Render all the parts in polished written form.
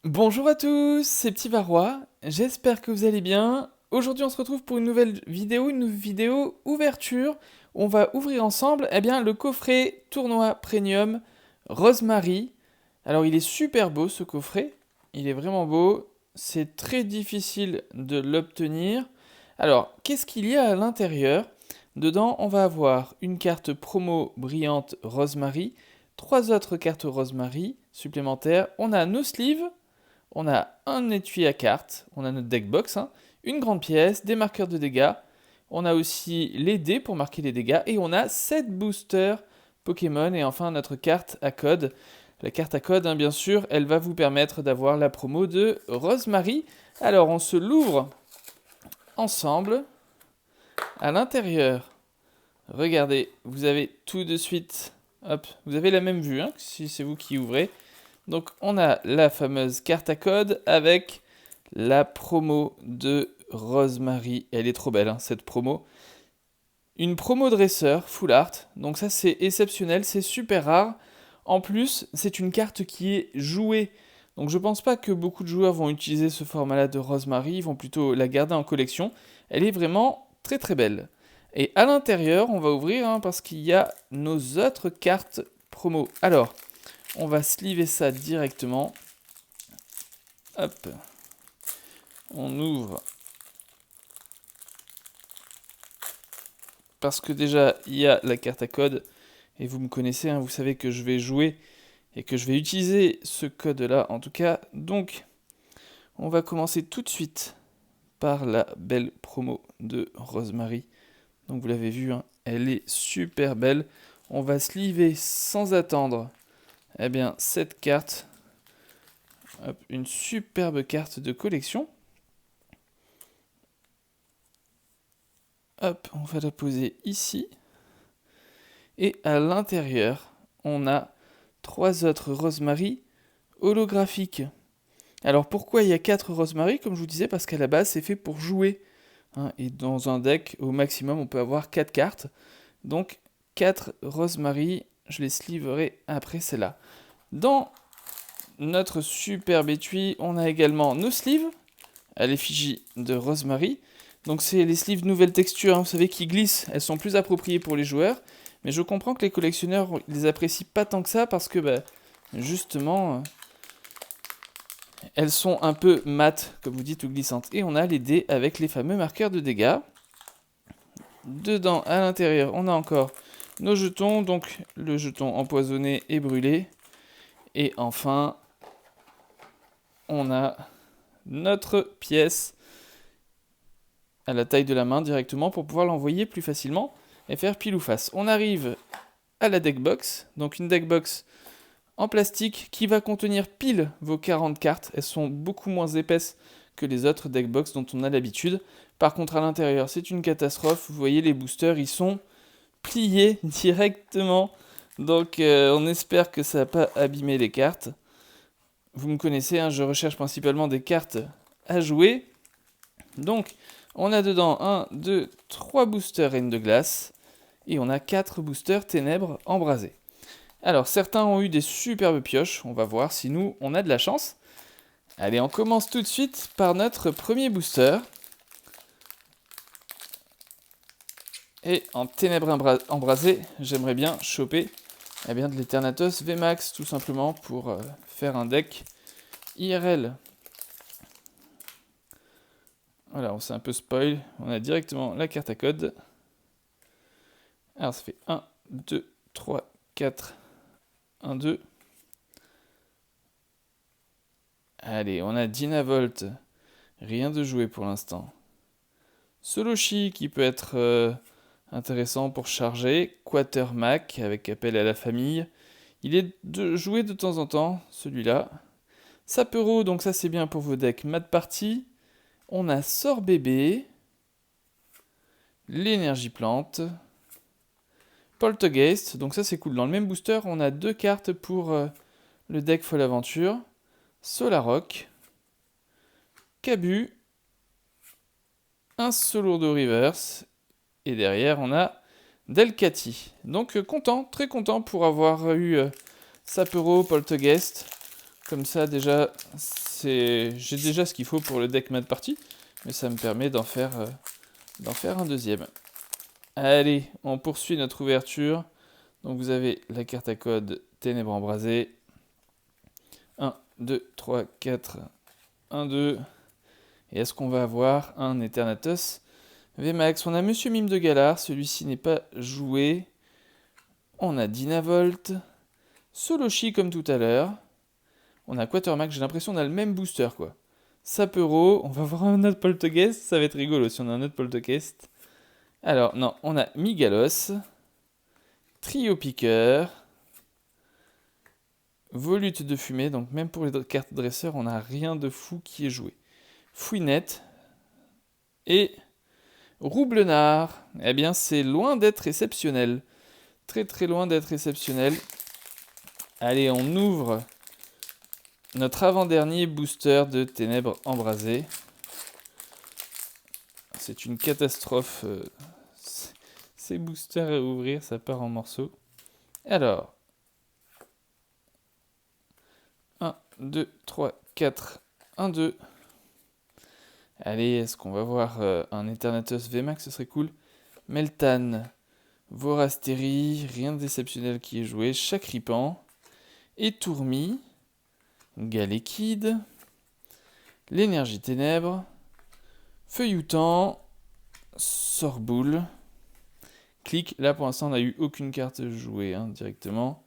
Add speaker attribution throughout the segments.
Speaker 1: Bonjour à tous, c'est Petit Varrois, j'espère que vous allez bien. Aujourd'hui on se retrouve pour une vidéo ouverture. On va ouvrir ensemble le coffret tournoi premium Rosemary. Alors il est super beau ce coffret, il est vraiment beau, c'est très difficile de l'obtenir. Alors qu'est-ce qu'il y a à l'intérieur? Dedans on va avoir une carte promo brillante Rosemary, trois autres cartes Rosemary supplémentaires, on a nos sleeves, on a un étui à cartes, on a notre deck box, hein, une grande pièce, des marqueurs de dégâts, on a aussi les dés pour marquer les dégâts, et on a 7 boosters Pokémon, et enfin notre carte à code. La carte à code, hein, bien sûr, elle va vous permettre d'avoir la promo de Rosemary. Alors on se l'ouvre ensemble. À l'intérieur, regardez, vous avez tout de suite, hop, vous avez la même vue, hein, si c'est vous qui ouvrez. Donc on a la fameuse carte à code avec la promo de Rosemary. Elle est trop belle, hein, cette promo. Une promo dresseur, full art. Donc ça c'est exceptionnel, c'est super rare. En plus, c'est une carte qui est jouée. Donc je pense pas que beaucoup de joueurs vont utiliser ce format-là de Rosemary, ils vont plutôt la garder en collection. Elle est vraiment très très belle. Et à l'intérieur, on va ouvrir, hein, parce qu'il y a nos autres cartes promo. Alors, on va sliver ça directement. Hop. On ouvre. Parce que déjà, il y a la carte à code. Et vous me connaissez, hein, vous savez que je vais jouer et que je vais utiliser ce code-là en tout cas. Donc, on va commencer tout de suite par la belle promo de Rosemary. Donc vous l'avez vu, hein, elle est super belle. On va sliver sans attendre cette carte. Hop, une superbe carte de collection. Hop, on va la poser ici. Et à l'intérieur, on a trois autres Rosemary holographiques. Alors pourquoi il y a 4 Rosemary? Comme je vous disais, parce qu'à la base c'est fait pour jouer, hein, et dans un deck, au maximum, on peut avoir 4 cartes. Donc 4 Rosemary, je les sliverai après celle-là. Dans notre superbe étui, on a également nos sleeves, à l'effigie de Rosemary. Donc c'est les sleeves nouvelle texture, hein, vous savez, qui glissent. Elles sont plus appropriées pour les joueurs. Mais je comprends que les collectionneurs les apprécient pas tant que ça parce que, justement, elles sont un peu mates, comme vous dites, ou glissantes. Et on a les dés avec les fameux marqueurs de dégâts. Dedans, à l'intérieur, on a encore nos jetons, donc le jeton empoisonné et brûlé. Et enfin, on a notre pièce à la taille de la main directement pour pouvoir l'envoyer plus facilement et faire pile ou face. On arrive à la deck box, donc une deck box en plastique qui va contenir pile vos 40 cartes. Elles sont beaucoup moins épaisses que les autres deck box dont on a l'habitude. Par contre, à l'intérieur, c'est une catastrophe. Vous voyez, les boosters, ils sont pliés directement. Donc, on espère que ça n'a pas abîmé les cartes. Vous me connaissez, hein, je recherche principalement des cartes à jouer. Donc, on a dedans 1, 2, 3 boosters Reine de Glace. Et on a 4 boosters Ténèbres embrasées. Alors, certains ont eu des superbes pioches. On va voir si nous, on a de la chance. Allez, on commence tout de suite par notre premier booster. Et en Ténèbres embrasées, j'aimerais bien choper de l'Eternatus VMAX, tout simplement, pour faire un deck IRL. Voilà, on s'est un peu spoil. On a directement la carte à code. Alors, ça fait 1, 2, 3, 4, 1, 2. Allez, on a Dynavolt. Rien de joué pour l'instant. Soloshi qui peut être intéressant pour charger. Quatermack avec appel à la famille. Il est joué de temps en temps, celui-là. Sapero, donc ça c'est bien pour vos decks Mad Party. On a Sorbébé. L'énergie plante. Poltergeist, donc ça c'est cool. Dans le même booster, on a 2 cartes pour le deck Folle Aventure. Solarock. Cabu. Un Solourdo Reverse. Et derrière, on a Delcati. Donc content, très content pour avoir eu Sapero, Poltergeist. Comme ça, déjà, j'ai déjà ce qu'il faut pour le deck Mad Party, mais ça me permet d'en faire un deuxième. Allez, on poursuit notre ouverture. Donc vous avez la carte à code Ténèbres embrasées. 1, 2, 3, 4, 1, 2. Et est-ce qu'on va avoir un Eternatus VMAX? On a Monsieur Mime de Galar, celui-ci n'est pas joué. On a Dynavolt, Soloshi comme tout à l'heure. On a Quatermack, j'ai l'impression qu'on a le même booster quoi. Sapero, on va voir un autre Poltergeist, ça va être rigolo si on a un autre Poltergeist. Alors non, on a Migalos, Trio Piqueur, Volute de fumée, donc même pour les cartes dresseurs, on n'a rien de fou qui est joué. Fouinette et Roublenard. Eh bien, c'est loin d'être exceptionnel. Très très loin d'être exceptionnel. Allez, on ouvre notre avant-dernier booster de Ténèbres embrasées. C'est une catastrophe. Ces boosters à ouvrir, ça part en morceaux. Alors, 1, 2, 3, 4, 1, 2. Allez, est-ce qu'on va voir un Eternatus VMAX? Ce serait cool. Meltan, Vorastérie, rien d'exceptionnel qui est joué. Chakripan, Étourmi, Galekid, L'énergie ténèbres, Feuilloutant, Sorboule, Clic. Là pour l'instant on n'a eu aucune carte jouée directement.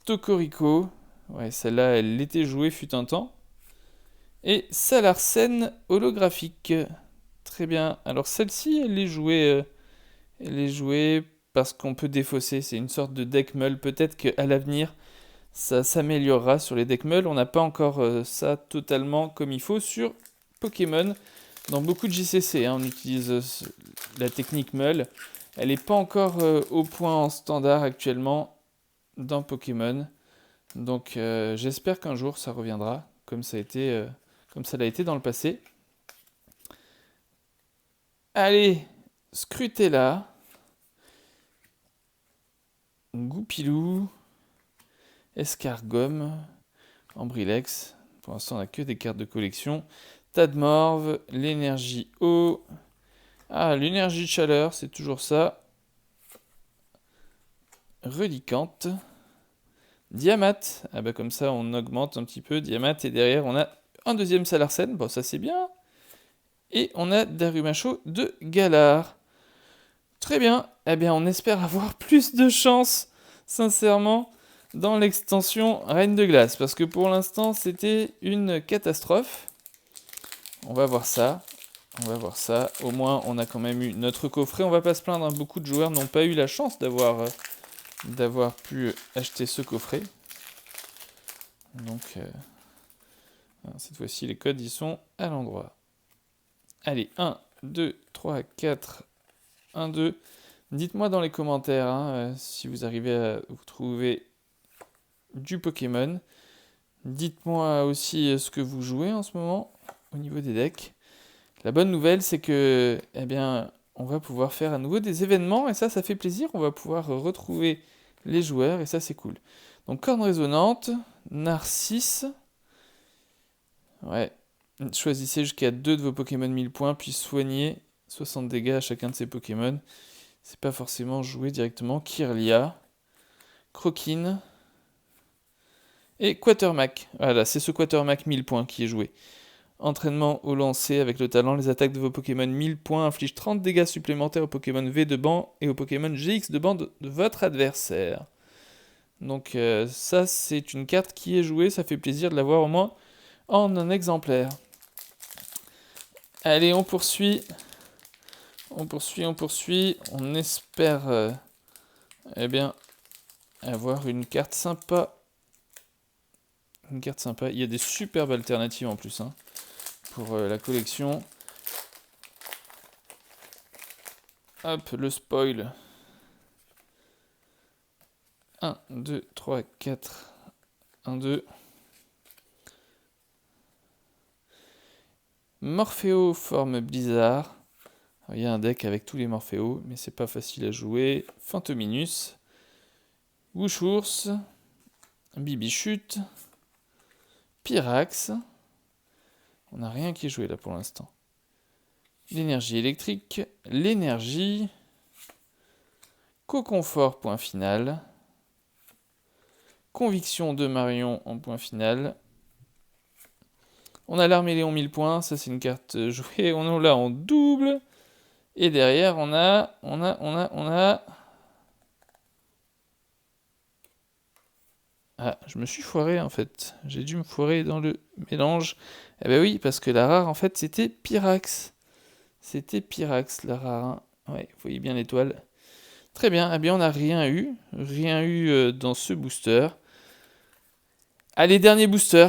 Speaker 1: Tokorico, ouais celle-là elle était jouée fut un temps. Et Salarsen holographique. Très bien. Alors celle-ci elle est jouée parce qu'on peut défausser. C'est une sorte de deck mull. Peut-être qu'à l'avenir ça s'améliorera sur les decks mull. On n'a pas encore ça totalement comme il faut sur Pokémon. Dans beaucoup de JCC, on utilise la technique mull. Elle n'est pas encore au point en standard actuellement dans Pokémon. Donc j'espère qu'un jour ça reviendra comme ça l'a été dans le passé. Allez, Scrutella, Goupilou, Escargomme, Ambrilex. Pour l'instant, on n'a que des cartes de collection. Tadmorve, l'énergie eau. Ah, l'énergie chaleur, c'est toujours ça. Relicante. Diamat. Ah bah comme ça, on augmente un petit peu. Diamat, et derrière, on a un deuxième Salarsen. Bon, ça c'est bien. Et on a Darumacho de Galar. Très bien. Eh bien, on espère avoir plus de chance, sincèrement, dans l'extension Reine de Glace. Parce que pour l'instant, c'était une catastrophe. On va voir ça. Au moins, on a quand même eu notre coffret. On va pas se plaindre. Beaucoup de joueurs n'ont pas eu la chance d'avoir pu acheter ce coffret. Donc, cette fois-ci, les codes, ils sont à l'endroit. Allez, 1, 2, 3, 4, 1, 2. Dites-moi dans les commentaires si vous arrivez à vous trouver du Pokémon. Dites-moi aussi ce que vous jouez en ce moment au niveau des decks. La bonne nouvelle, c'est que, eh bien, on va pouvoir faire à nouveau des événements et ça fait plaisir. On va pouvoir retrouver les joueurs et ça, c'est cool. Donc, corne résonante, Narcisse. Ouais. Choisissez jusqu'à 2 de vos Pokémon 1000 points, puis soignez 60 dégâts à chacun de ces Pokémon. C'est pas forcément joué directement. Kirlia, Croquine et Quatermack. Voilà, c'est ce Quatermack 1000 points qui est joué. Entraînement au lancer avec le talent. Les attaques de vos Pokémon 1000 points infligent 30 dégâts supplémentaires aux Pokémon V de banc et aux Pokémon GX de banc de votre adversaire. Donc ça, c'est une carte qui est jouée. Ça fait plaisir de l'avoir au moins en un exemplaire. Allez, on poursuit. On espère eh bien avoir une carte sympa. Il y a des superbes alternatives en plus pour la collection. Hop, le spoil. 1, 2, 3, 4. 1, 2. Morphéo forme Blizzard. Il y a un deck avec tous les Morphéos, mais c'est pas facile à jouer. Fantominus, Wushours, Bibichute, Pyrax. On n'a rien qui est joué là pour l'instant. L'énergie électrique, l'énergie. Coconfort, point final. Conviction de Marion en point final. On a l'Arméléon 1000 points, ça c'est une carte jouée, on l'a en double. Et derrière on a... Ah, je me suis foiré en fait. J'ai dû me foirer dans le mélange. Eh ben oui, parce que la rare en fait c'était Pyrax. C'était Pyrax la rare. Hein. Ouais, vous voyez bien l'étoile. Très bien, eh bien on n'a rien eu. Rien eu dans ce booster. Allez, dernier booster.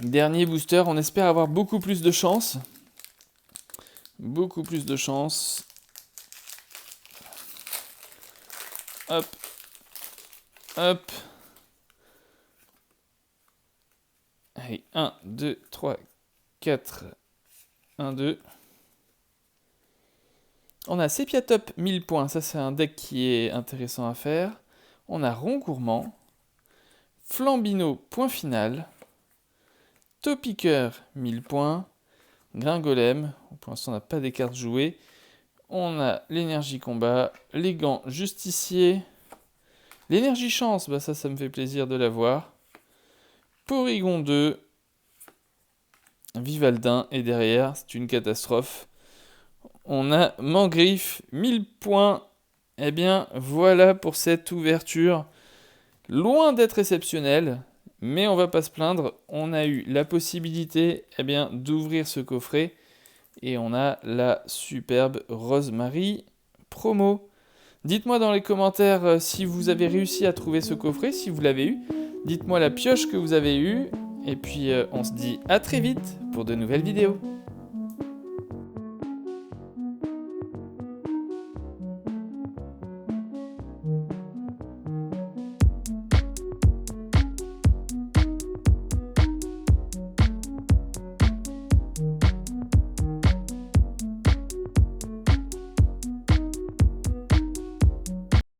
Speaker 1: Dernier booster, on espère avoir beaucoup plus de chance. Beaucoup plus de chance. Hop. Hop. Allez, 1, 2, 3, 4. 1, 2. On a Sepiatop 1000 points. Ça, c'est un deck qui est intéressant à faire. On a Rond Gourmand. Flambino, point final. Topiqueur, 1000 points. Gringolem, pour l'instant on n'a pas des cartes jouées. On a l'énergie combat, les gants justicier. L'énergie chance, bah ça me fait plaisir de l'avoir. Porygon 2. Vivaldin, et derrière, c'est une catastrophe. On a Mangriffe, 1000 points. Eh bien, voilà pour cette ouverture. Loin d'être exceptionnelle. Mais on va pas se plaindre, on a eu la possibilité d'ouvrir ce coffret et on a la superbe Rosemary promo. Dites-moi dans les commentaires si vous avez réussi à trouver ce coffret, si vous l'avez eu. Dites-moi la pioche que vous avez eue et puis on se dit à très vite pour de nouvelles vidéos.